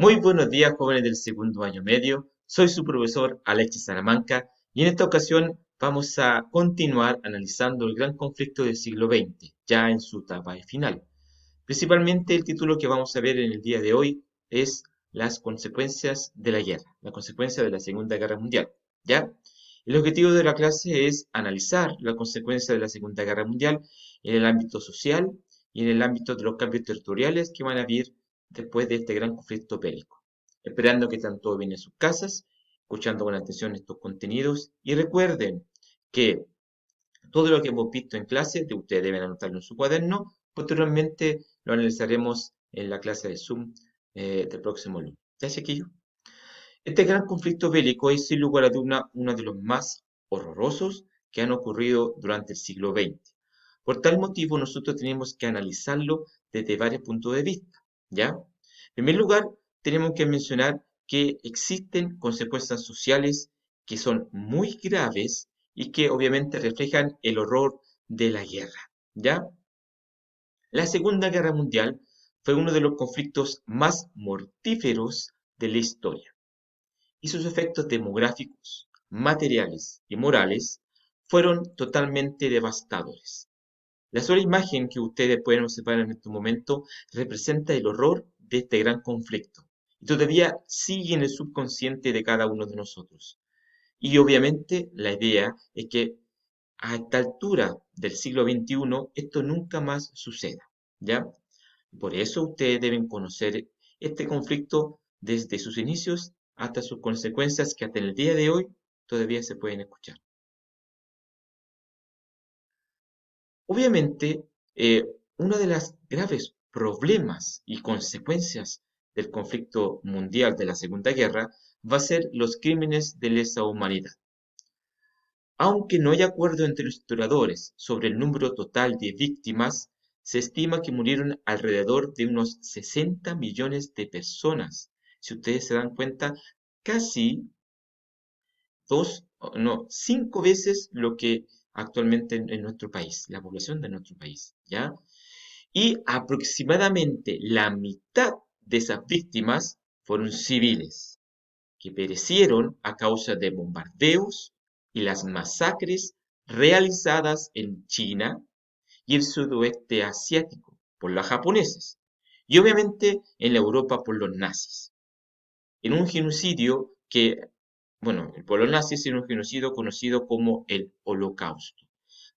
Muy buenos días, jóvenes del segundo año medio. Soy su profesor Alexis Salamanca y en esta ocasión vamos a continuar analizando el gran conflicto del siglo XX, ya en su etapa final. Principalmente el título que vamos a ver en el día de hoy es las consecuencias de la guerra, la consecuencia de la Segunda Guerra Mundial, ¿ya? El objetivo de la clase es analizar la consecuencia de la Segunda Guerra Mundial en el ámbito social y en el ámbito de los cambios territoriales que van a vivir después de este gran conflicto bélico. Esperando que estén todos bien en sus casas, escuchando con atención estos contenidos y recuerden que todo lo que hemos visto en clase, que ustedes deben anotarlo en su cuaderno, posteriormente lo analizaremos en la clase de Zoom del próximo lunes. ¿Ya, chiquillos? Este gran conflicto bélico es sin lugar a duda uno de los más horrorosos que han ocurrido durante el siglo XX. Por tal motivo, nosotros tenemos que analizarlo desde varios puntos de vista, ¿ya? En primer lugar, tenemos que mencionar que existen consecuencias sociales que son muy graves y que obviamente reflejan el horror de la guerra, ¿ya? La Segunda Guerra Mundial fue uno de los conflictos más mortíferos de la historia y sus efectos demográficos, materiales y morales fueron totalmente devastadores. La sola imagen que ustedes pueden observar en este momento representa el horror de este gran conflicto y todavía sigue en el subconsciente de cada uno de nosotros. Y obviamente la idea es que a esta altura del siglo XXI esto nunca más suceda, ¿ya? Por eso ustedes deben conocer este conflicto desde sus inicios hasta sus consecuencias que hasta el día de hoy todavía se pueden escuchar. Obviamente, uno de los graves problemas y consecuencias del conflicto mundial de la Segunda Guerra va a ser los crímenes de lesa humanidad. Aunque no hay acuerdo entre los historiadores sobre el número total de víctimas, se estima que murieron alrededor de unos 60 millones de personas. Si ustedes se dan cuenta, casi dos, no, cinco veces lo que actualmente en nuestro país, la población de nuestro país, ¿ya? Y aproximadamente la mitad de esas víctimas fueron civiles que perecieron a causa de bombardeos y las masacres realizadas en China y el sudoeste asiático por los japoneses y obviamente en la Europa por los nazis, en un genocidio que, bueno, por los nazis en un genocidio conocido como el Holocausto.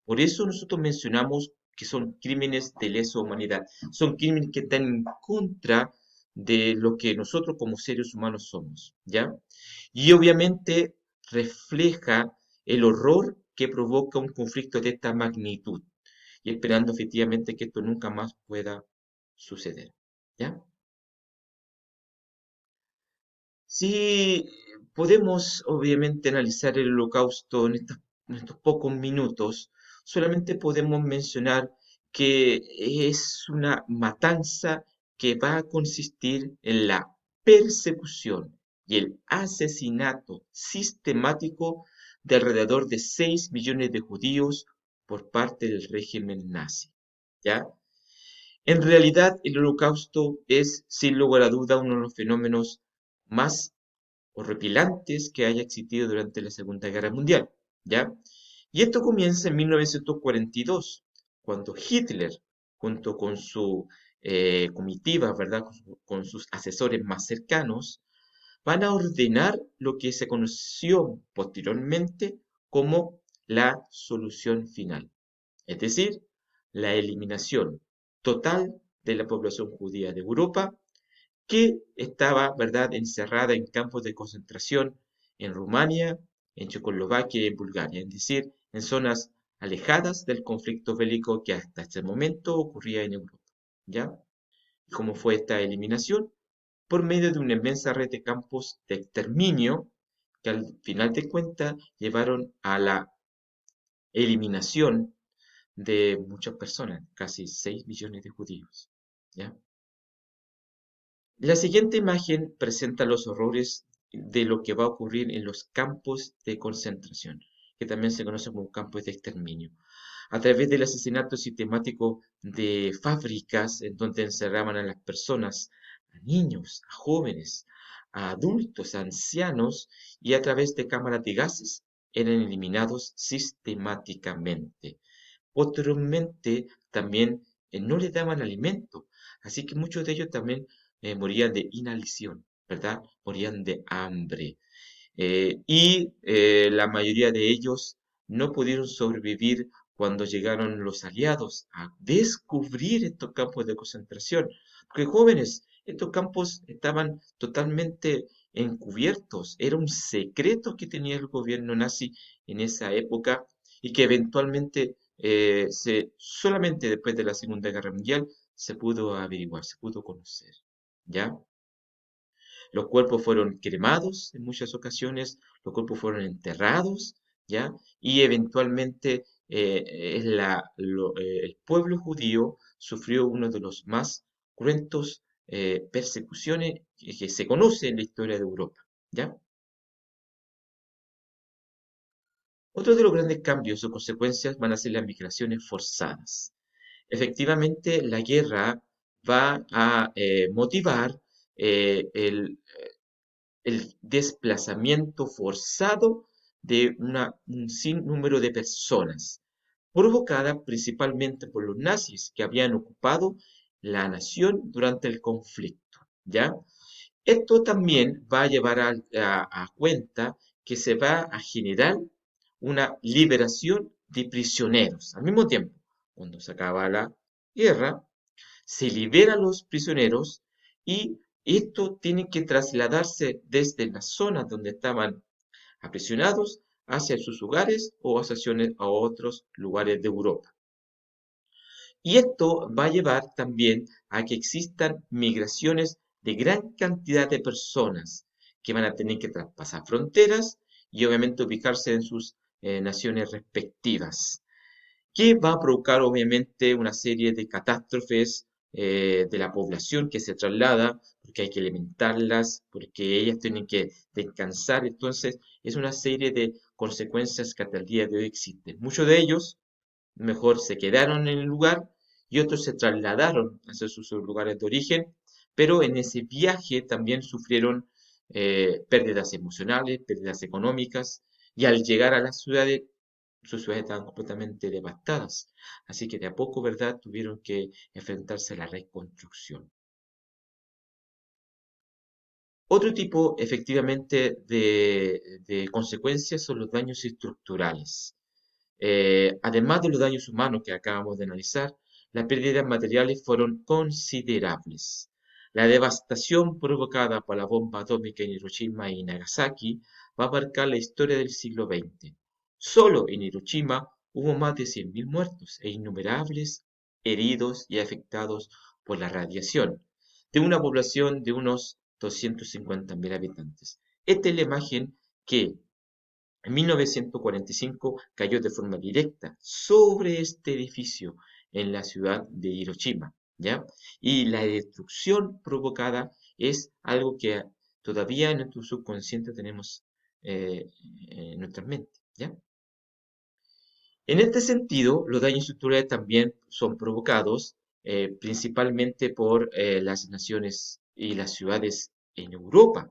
Por eso nosotros mencionamos que son crímenes de lesa humanidad, son crímenes que están en contra de lo que nosotros como seres humanos somos, ¿ya? Y obviamente refleja el horror que provoca un conflicto de esta magnitud y esperando efectivamente que esto nunca más pueda suceder, ¿ya? Sí, podemos obviamente analizar el holocausto en estos pocos minutos. Solamente podemos mencionar que es una matanza que va a consistir en la persecución y el asesinato sistemático de alrededor de 6 millones de judíos por parte del régimen nazi. ¿Ya? En realidad, el holocausto es, sin lugar a duda, uno de los fenómenos más horripilantes que haya existido durante la Segunda Guerra Mundial, ¿ya? Y esto comienza en 1942, cuando Hitler, junto con su comitiva, ¿verdad? Con sus asesores más cercanos, van a ordenar lo que se conoció posteriormente como la solución final, es decir, la eliminación total de la población judía de Europa que estaba, ¿verdad?, encerrada en campos de concentración en Rumania, en Checoslovaquia y en Bulgaria, es decir, en zonas alejadas del conflicto bélico que hasta ese momento ocurría en Europa, ¿ya? ¿Y cómo fue esta eliminación? Por medio de una inmensa red de campos de exterminio que al final de cuentas llevaron a la eliminación de muchas personas, casi 6 millones de judíos, ¿ya? La siguiente imagen presenta los horrores de lo que va a ocurrir en los campos de concentración, que también se conocen como campos de exterminio, a través del asesinato sistemático de fábricas en donde encerraban a las personas a niños, a jóvenes, a adultos, a ancianos y a través de cámaras de gases eran eliminados sistemáticamente. Posteriormente también no les daban alimento, así que muchos de ellos también morían de inanición, ¿verdad? Morían de hambre. La mayoría de ellos no pudieron sobrevivir cuando llegaron los aliados a descubrir estos campos de concentración. Porque jóvenes, estos campos estaban totalmente encubiertos. Era un secreto que tenía el gobierno nazi en esa época y que eventualmente, solamente después de la Segunda Guerra Mundial, se pudo averiguar, se pudo conocer. ¿Ya? Los cuerpos fueron cremados en muchas ocasiones, los cuerpos fueron enterrados, ¿ya? Y eventualmente el pueblo judío sufrió uno de los más cruentos persecuciones que se conoce en la historia de Europa, ¿ya? Otro de los grandes cambios o consecuencias van a ser las migraciones forzadas. Efectivamente, la guerra va a motivar el desplazamiento forzado de un sinnúmero de personas, provocada principalmente por los nazis que habían ocupado la nación durante el conflicto, ¿ya? Esto también va a llevar a cuenta que se va a generar una liberación de prisioneros. Al mismo tiempo, cuando se acaba la guerra, se libera a los prisioneros y esto tiene que trasladarse desde las zonas donde estaban aprisionados hacia sus hogares o a otros lugares de Europa. Y esto va a llevar también a que existan migraciones de gran cantidad de personas que van a tener que traspasar fronteras y obviamente ubicarse en sus naciones respectivas, que va a provocar obviamente una serie de catástrofes de la población que se traslada, porque hay que alimentarlas, porque ellas tienen que descansar. Entonces, es una serie de consecuencias que hasta el día de hoy existen. Muchos de ellos mejor se quedaron en el lugar y otros se trasladaron hacia sus lugares de origen, pero en ese viaje también sufrieron pérdidas emocionales, pérdidas económicas, y al llegar a las ciudades, sus ciudades estaban completamente devastadas. Así que de a poco, ¿verdad?, tuvieron que enfrentarse a la reconstrucción. Otro tipo, efectivamente, de consecuencias son los daños estructurales. Además de los daños humanos que acabamos de analizar, las pérdidas materiales fueron considerables. La devastación provocada por la bomba atómica en Hiroshima y Nagasaki va a marcar la historia del siglo XX. Solo en Hiroshima hubo más de 100.000 muertos e innumerables heridos y afectados por la radiación, de una población de unos 250.000 habitantes. Esta es la imagen que en 1945 cayó de forma directa sobre este edificio en la ciudad de Hiroshima, ¿ya? Y la destrucción provocada es algo que todavía en nuestro subconsciente tenemos en nuestra mente, ¿ya? En este sentido, los daños estructurales también son provocados principalmente por las naciones y las ciudades en Europa,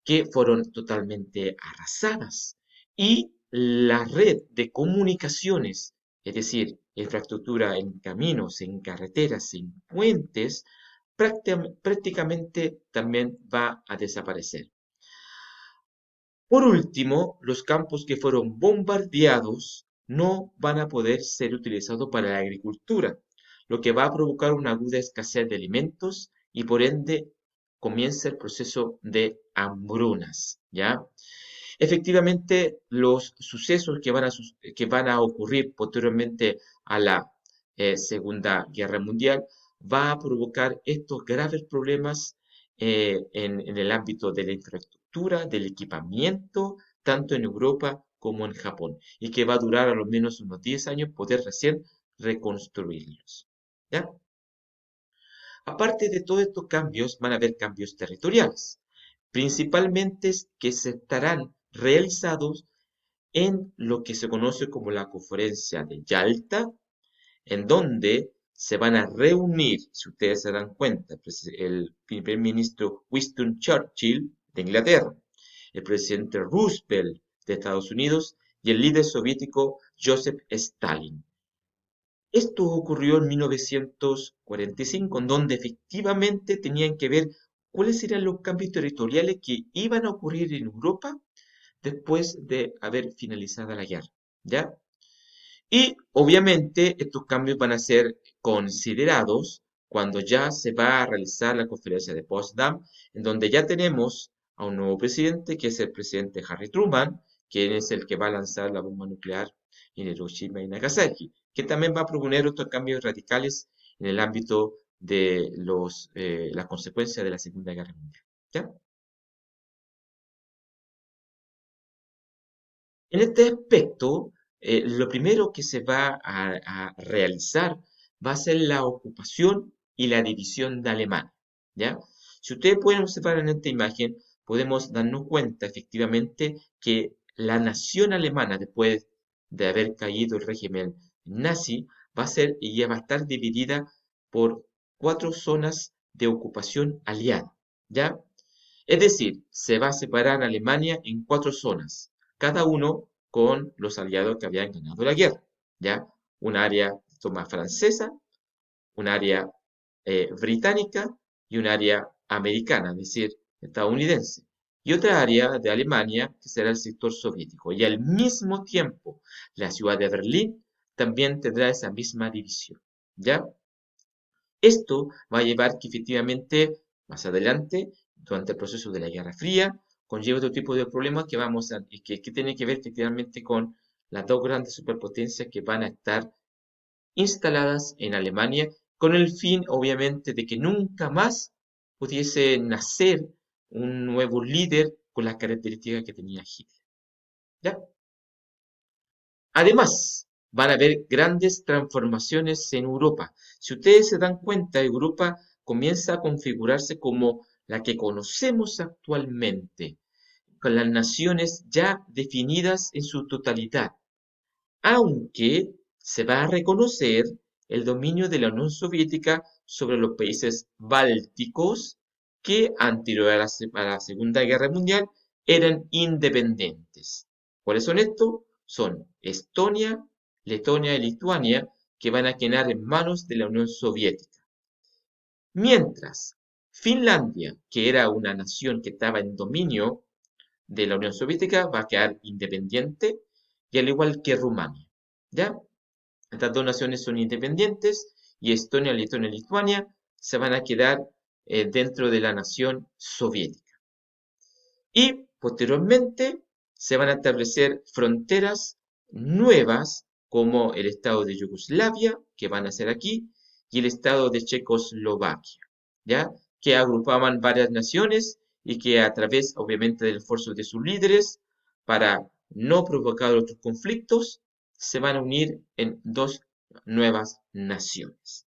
que fueron totalmente arrasadas. Y la red de comunicaciones, es decir, infraestructura en caminos, en carreteras, en puentes, prácticamente también va a desaparecer. Por último, los campos que fueron bombardeados no van a poder ser utilizados para la agricultura, lo que va a provocar una aguda escasez de alimentos y por ende comienza el proceso de hambrunas, ¿ya? Efectivamente, los sucesos que van a ocurrir posteriormente a la Segunda Guerra Mundial va a provocar estos graves problemas en el ámbito de la infraestructura, del equipamiento, tanto en Europa como en Japón, y que va a durar a lo menos unos 10 años poder recién reconstruirlos. ¿Ya? Aparte de todos estos cambios, van a haber cambios territoriales, principalmente que se estarán realizados en lo que se conoce como la Conferencia de Yalta, en donde se van a reunir, si ustedes se dan cuenta, pues, el primer ministro Winston Churchill de Inglaterra, el presidente Roosevelt de Estados Unidos y el líder soviético Joseph Stalin. Esto ocurrió en 1945, en donde efectivamente tenían que ver cuáles eran los cambios territoriales que iban a ocurrir en Europa después de haber finalizado la guerra, ¿ya? Y obviamente estos cambios van a ser considerados cuando ya se va a realizar la conferencia de Potsdam, en donde ya tenemos a un nuevo presidente, que es el presidente Harry Truman, quien es el que va a lanzar la bomba nuclear en Hiroshima y Nagasaki, que también va a proponer otros cambios radicales en el ámbito de las consecuencias de la Segunda Guerra Mundial. ¿Ya? En este aspecto, lo primero que se va a realizar va a ser la ocupación y la división de Alemania, ¿ya? Si ustedes pueden observar en esta imagen, podemos darnos cuenta efectivamente que la nación alemana, después de haber caído el régimen nazi, va a ser y ya va a estar dividida por cuatro zonas de ocupación aliada, ¿ya? Es decir, se va a separar Alemania en cuatro zonas, cada uno con los aliados que habían ganado la guerra, ¿ya? Un área toma francesa, un área británica y un área americana, es decir, estadounidense. Y otra área de Alemania que será el sector soviético. Y al mismo tiempo, la ciudad de Berlín también tendrá esa misma división, ¿ya? Esto va a llevar que efectivamente más adelante, durante el proceso de la Guerra Fría, conlleva otro tipo de problemas que y que tienen que ver efectivamente con las dos grandes superpotencias que van a estar instaladas en Alemania, con el fin, obviamente, de que nunca más pudiese nacer un nuevo líder con las características que tenía Hitler. ¿Ya? Además, van a haber grandes transformaciones en Europa. Si ustedes se dan cuenta, Europa comienza a configurarse como la que conocemos actualmente, con las naciones ya definidas en su totalidad, aunque se va a reconocer el dominio de la Unión Soviética sobre los países bálticos que, anterior a la Segunda Guerra Mundial, eran independientes. ¿Cuáles son estos? Son Estonia, Letonia y Lituania, que van a quedar en manos de la Unión Soviética. Mientras Finlandia, que era una nación que estaba en dominio de la Unión Soviética, va a quedar independiente, y al igual que Rumania. ¿Ya? Estas dos naciones son independientes y Estonia, Letonia y Lituania se van a quedar dentro de la nación soviética. Y posteriormente se van a establecer fronteras nuevas como el estado de Yugoslavia, que van a ser aquí, y el estado de Checoslovaquia, ¿ya? Que agrupaban varias naciones y que a través, obviamente, del esfuerzo de sus líderes, para no provocar otros conflictos, se van a unir en dos nuevas naciones.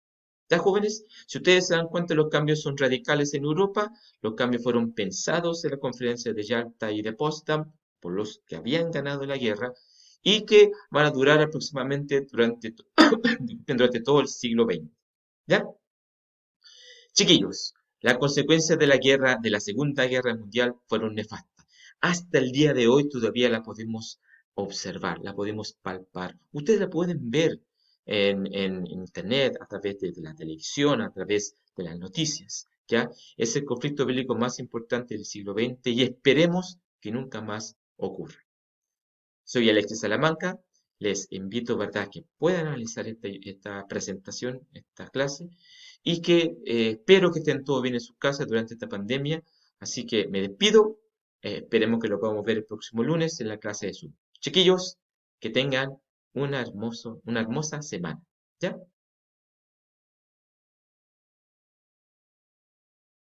¿Ya, jóvenes? Si ustedes se dan cuenta, los cambios son radicales en Europa. Los cambios fueron pensados en la conferencia de Yalta y de Potsdam por los que habían ganado la guerra y que van a durar aproximadamente durante todo el siglo XX. ¿Ya? Chiquillos, las consecuencias de la guerra, de la Segunda Guerra Mundial, fueron nefastas. Hasta el día de hoy todavía la podemos observar, la podemos palpar. Ustedes la pueden ver en internet, a través de la televisión, a través de las noticias. ¿Ya? Es el conflicto bélico más importante del siglo XX y esperemos que nunca más ocurra. Soy Alexis Salamanca. Les invito, ¿verdad?, que puedan analizar esta presentación, esta clase, y que espero que estén todos bien en sus casas durante esta pandemia. Así que me despido. Esperemos que lo podamos ver el próximo lunes en la clase de Zoom. Chiquillos, que tengan una hermosa semana. ¿Ya?